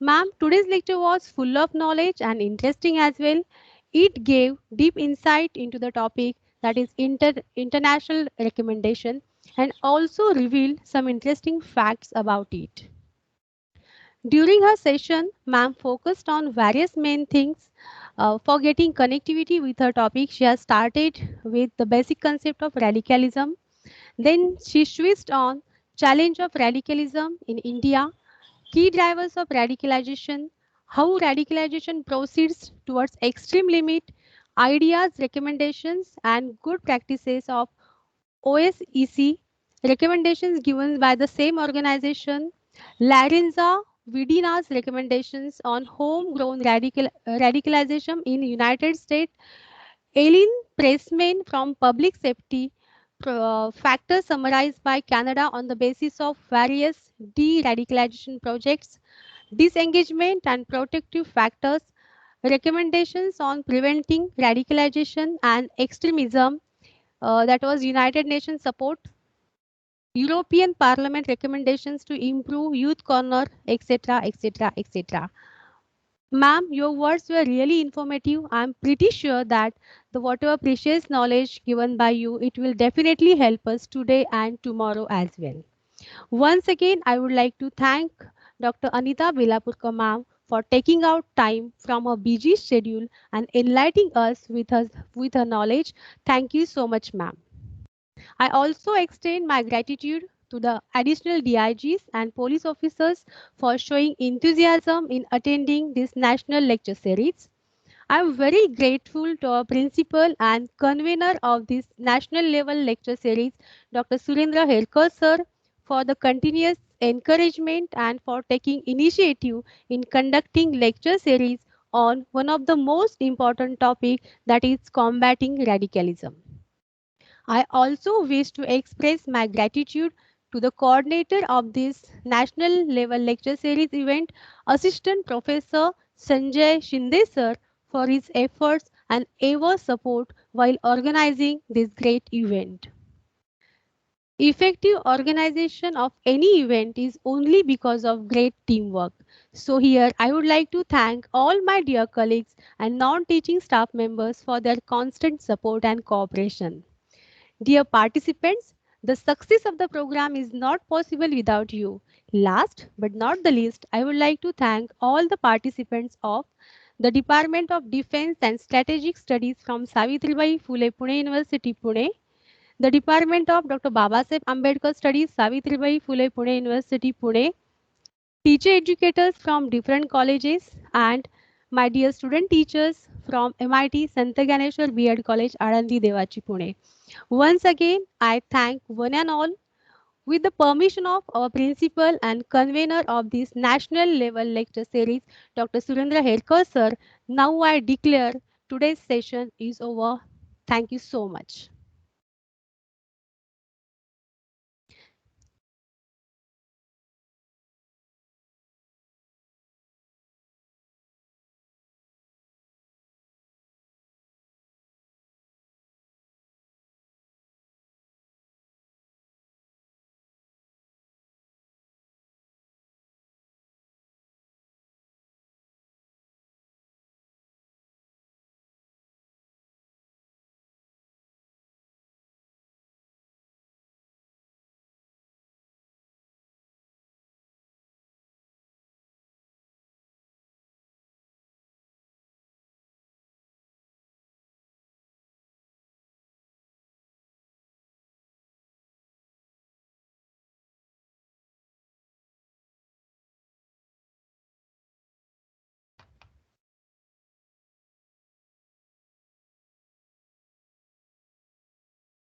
Ma'am, today's lecture was full of knowledge and interesting as well. It gave deep insight into the topic, that is international recommendation, and also revealed some interesting facts about it. During her session, ma'am focused on various main things. For getting connectivity with her topic, she has started with the basic concept of radicalism. Then she switched on challenge of radicalism in India, key drivers of radicalization, how radicalization proceeds towards extreme limit, ideas, recommendations, and good practices of OSEC, recommendations given by the same organization, Larenza Vidina's recommendations on homegrown radicalization in United States, Eileen Pressman from Public Safety factors summarized by Canada on the basis of various de-radicalization projects, disengagement and protective factors, recommendations on preventing radicalization and extremism, that was United Nations support, European Parliament recommendations to improve youth corner, etc., etc., etc. Ma'am, your words were really informative. I'm pretty sure that the whatever precious knowledge given by you, it will definitely help us today and tomorrow as well. Once again, I would like to thank Dr. Anita Belapurkar ma'am for taking out time from her busy schedule and enlightening us with her knowledge. Thank you so much, ma'am. I also extend my gratitude to the additional DIGs and police officers for showing enthusiasm in attending this national lecture series. I am very grateful to our principal and convener of this national level lecture series, Dr. Surendra Helkar sir, for the continuous encouragement and for taking initiative in conducting lecture series on one of the most important topic, that is combating radicalism. I also wish to express my gratitude to the coordinator of this national level lecture series event, Assistant Professor Sanjay Shinde sir, for his efforts and ever support while organizing this great event. Effective organization of any event is only because of great teamwork. So here I would like to thank all my dear colleagues and non-teaching staff members for their constant support and cooperation. Dear participants, the success of the program is not possible without you. Last but not the least, I would like to thank all the participants of the Department of Defense and Strategic Studies from Savitribai Phule Pune University Pune, the Department of Dr. Babasaheb Ambedkar Studies Savitribai Phule Pune University Pune, teacher educators from different colleges, and my dear student teachers from MIT Dnyaneshwar B.Ed College Alandi Devachi Pune. Once again, I thank one and all. With the permission of our principal and convener of this national level lecture series, Dr. Surendra Helkar sir, now I declare today's session is over. Thank you so much.